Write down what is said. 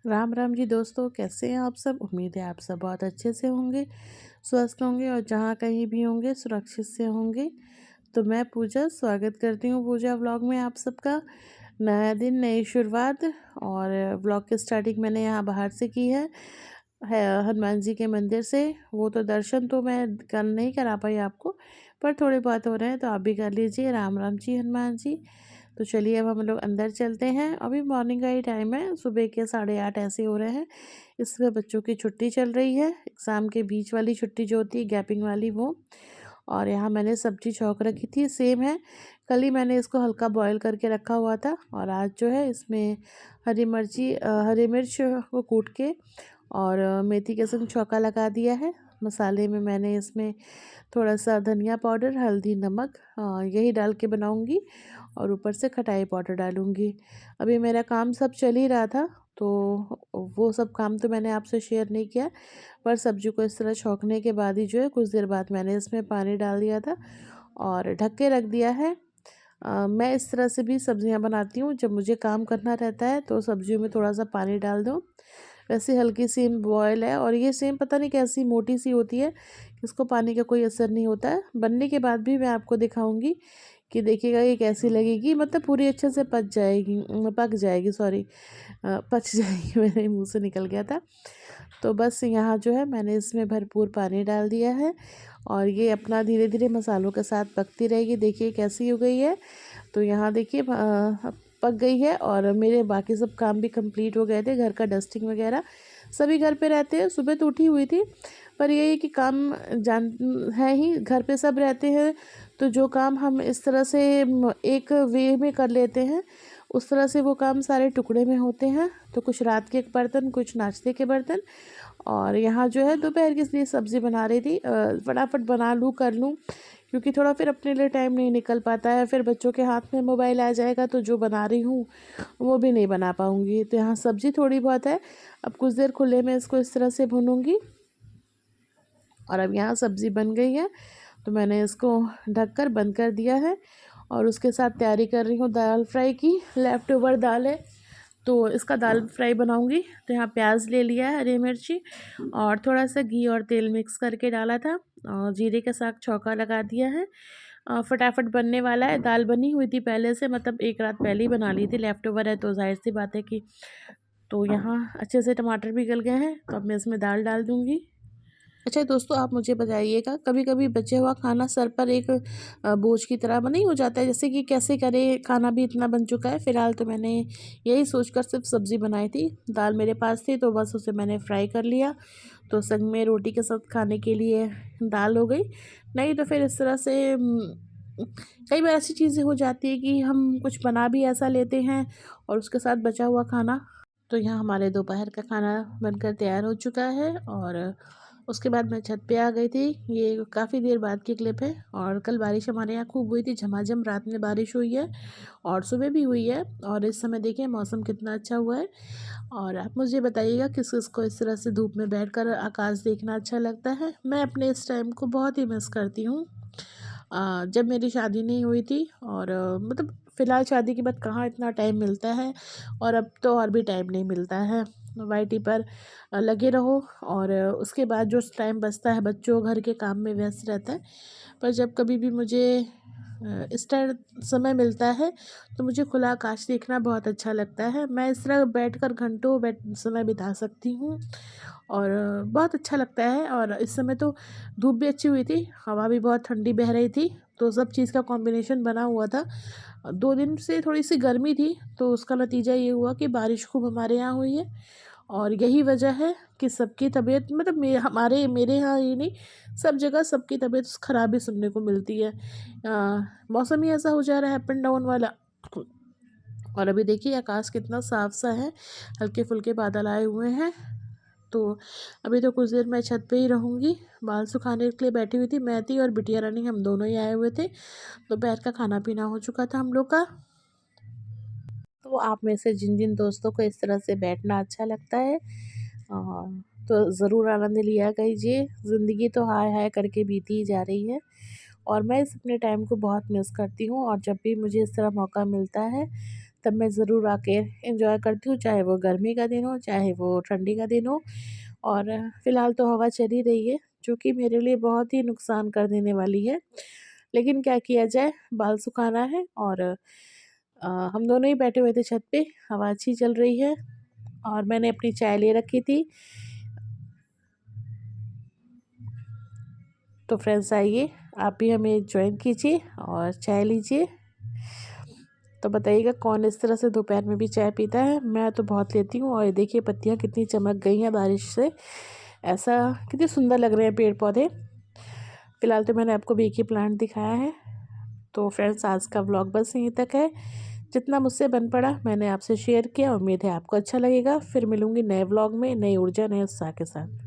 राम राम जी दोस्तों, कैसे हैं आप सब। उम्मीद है आप सब बहुत अच्छे से होंगे, स्वस्थ होंगे और जहाँ कहीं भी होंगे सुरक्षित से होंगे। तो मैं पूजा स्वागत करती हूँ पूजा व्लॉग में आप सबका। नया दिन, नई शुरुआत। और व्लॉग की स्टार्टिंग मैंने यहाँ बाहर से की है हनुमान जी के मंदिर से। वो तो दर्शन तो मैं नहीं करा पाई आपको, पर थोड़े बहुत हो रहे हैं तो आप भी कर लीजिए। राम राम जी हनुमान जी। तो चलिए अब हम लोग अंदर चलते हैं। अभी मॉर्निंग का ही टाइम है, सुबह के 8:30 ऐसे हो रहे हैं। इसमें बच्चों की छुट्टी चल रही है, एग्ज़ाम के बीच वाली छुट्टी जो होती है, गैपिंग वाली वो। और यहाँ मैंने सब्जी छौंक रखी थी, सेम है। कल ही मैंने इसको हल्का बॉईल करके रखा हुआ था और आज जो है इसमें हरी मिर्च को कूट के और मेथी के संग छौंका लगा दिया है। मसाले में मैंने इसमें थोड़ा सा धनिया पाउडर, हल्दी, नमक यही डाल के बनाऊंगी और ऊपर से खटाई पाउडर डालूंगी। अभी मेरा काम सब चल ही रहा था, तो वो सब काम तो मैंने आपसे शेयर नहीं किया, पर सब्जी को इस तरह छौंकने के बाद ही जो है कुछ देर बाद मैंने इसमें पानी डाल दिया था और ढक के रख दिया है। मैं इस तरह से भी सब्जियां बनाती हूँ, जब मुझे काम करना रहता है तो सब्जियों में थोड़ा सा पानी डाल दो। वैसे हल्की सी बॉयल है और ये सेम पता नहीं कैसी मोटी सी होती है, इसको पानी का कोई असर नहीं होता है। बनने के बाद भी मैं आपको दिखाऊंगी कि देखिएगा ये कैसी लगेगी। मतलब पूरी अच्छे से पक जाएगी, सॉरी, पच जाएगी मेरे मुंह से निकल गया था। तो बस यहाँ जो है मैंने इसमें भरपूर पानी डाल दिया है और ये अपना धीरे धीरे मसालों के साथ पकती रहेगी। देखिए कैसी हो गई है। तो यहाँ देखिए पक गई है और मेरे बाकी सब काम भी कंप्लीट हो गए थे। घर का डस्टिंग वगैरह सभी घर पे रहते हैं, सुबह तो उठी हुई थी, पर यही है कि काम जान है ही, घर पे सब रहते हैं। तो जो काम हम इस तरह से एक वे में कर लेते हैं, उस तरह से वो काम सारे टुकड़े में होते हैं। तो कुछ रात के बर्तन, कुछ नाश्ते के बर्तन। और यहाँ जो है दोपहर के लिए सब्ज़ी बना रही थी, फटाफट बना लूँ कर लूँ, क्योंकि थोड़ा फिर अपने लिए टाइम नहीं निकल पाता है। फिर बच्चों के हाथ में मोबाइल आ जाएगा तो जो बना रही हूँ वो भी नहीं बना पाऊँगी। तो यहाँ सब्ज़ी थोड़ी बहुत है, अब कुछ देर खुले में इसको इस तरह से भूनूँगी। और अब यहाँ सब्ज़ी बन गई है, तो मैंने इसको ढककर बंद कर दिया है और उसके साथ तैयारी कर रही हूँ दाल फ्राई की। लेफ़्ट ओवर दाल है तो इसका दाल फ्राई बनाऊंगी। तो यहाँ प्याज ले लिया है, हरी मिर्ची और थोड़ा सा घी और तेल मिक्स करके डाला था और जीरे के साथ छौंका लगा दिया है। फटाफट बनने वाला है। दाल बनी हुई थी पहले से, मतलब एक रात पहले ही बना ली थी, लेफ़्ट ओवर है तो जाहिर सी बात है कि। तो यहाँ अच्छे से टमाटर भी गल गए हैं, तो अब मैं इसमें दाल डाल दूँगी। अच्छा दोस्तों, आप मुझे बताइएगा, कभी कभी बचे हुआ खाना सर पर एक बोझ की तरह नहीं हो जाता है, जैसे कि कैसे करें, खाना भी इतना बन चुका है। फिलहाल तो मैंने यही सोचकर सिर्फ सब्ज़ी बनाई थी, दाल मेरे पास थी तो बस उसे मैंने फ्राई कर लिया। तो संग में रोटी के साथ खाने के लिए दाल हो गई। नहीं तो फिर इस तरह से कई बार ऐसी चीज़ें हो जाती है कि हम कुछ बना भी ऐसा लेते हैं और उसके साथ बचा हुआ खाना। तो यहाँ हमारे दोपहर का खाना बनकर तैयार हो चुका है और उसके बाद मैं छत पे आ गई थी। ये काफ़ी देर बाद की क्लिप है और कल बारिश हमारे यहाँ खूब हुई थी, झमाझम रात में बारिश हुई है और सुबह भी हुई है। और इस समय देखिए मौसम कितना अच्छा हुआ है। और आप मुझे बताइएगा किस किस को इस तरह से धूप में बैठकर आकाश देखना अच्छा लगता है। मैं अपने इस टाइम को बहुत ही मिस करती हूँ। जब मेरी शादी नहीं हुई थी और मतलब फ़िलहाल शादी के बाद कहाँ इतना टाइम मिलता है, और अब तो और भी टाइम नहीं मिलता है। वाईटी पर लगे रहो और उसके बाद जो टाइम बचता है बच्चों घर के काम में व्यस्त रहता है। पर जब कभी भी मुझे इस टाइम समय मिलता है तो मुझे खुला आकाश देखना बहुत अच्छा लगता है। मैं इस तरह बैठकर घंटों समय बिता सकती हूँ और बहुत अच्छा लगता है। और इस समय तो धूप भी अच्छी हुई थी, हवा भी बहुत ठंडी बह रही थी, तो सब चीज़ का कॉम्बिनेशन बना हुआ था। 2 दिन से थोड़ी सी गर्मी थी, तो उसका नतीजा ये हुआ कि बारिश खूब हमारे यहाँ हुई है। और यही वजह है कि सबकी तबीयत, मतलब मेरे यहाँ ही नहीं, सब जगह सबकी तबीयत ख़राब ही सुनने को मिलती है। मौसम ही ऐसा हो जा रहा है, अप एंड डाउन वाला। और अभी देखिए आकाश कितना साफ सा है, हल्के फुल्के बादल आए हुए हैं। तो अभी तो कुछ देर मैं छत पे ही रहूँगी। बाल सुखाने के लिए बैठी हुई थी, मैं थी और बिटिया रानी, हम दोनों ही आए हुए थे। दोपहर का खाना पीना हो चुका था हम लोग का। तो आप में से जिन जिन दोस्तों को इस तरह से बैठना अच्छा लगता है, तो ज़रूर आनंद लिया कीजिए। ज़िंदगी तो हाय हाय करके बीती ही जा रही है और मैं इस अपने टाइम को बहुत मिस करती हूँ। और जब भी मुझे इस तरह मौका मिलता है तब मैं ज़रूर आके एंजॉय करती हूँ, चाहे वो गर्मी का दिन हो, चाहे वो ठंडी का दिन हो। और फ़िलहाल तो हवा चल ही रही है, जो कि मेरे लिए बहुत ही नुकसान कर देने वाली है। लेकिन क्या किया जाए, बाल सुखाना है और हम दोनों ही बैठे हुए थे छत पे, हवा अच्छी चल रही है और मैंने अपनी चाय ले रखी थी। तो फ्रेंड्स आइए, आप भी हमें जॉइन कीजिए और चाय लीजिए। तो बताइएगा कौन इस तरह से दोपहर में भी चाय पीता है। मैं तो बहुत लेती हूँ। और ये देखिए पत्तियाँ कितनी चमक गई हैं बारिश से, ऐसा कितने सुंदर लग रहे हैं पेड़ पौधे। फ़िलहाल तो मैंने आपको भी एक ही प्लांट दिखाया है। तो फ्रेंड्स आज का व्लॉग बस यहीं तक है। जितना मुझसे बन पड़ा मैंने आपसे शेयर किया। उम्मीद है आपको अच्छा लगेगा। फिर मिलूँगी नए व्लॉग में नई ऊर्जा नए उत्साह के साथ।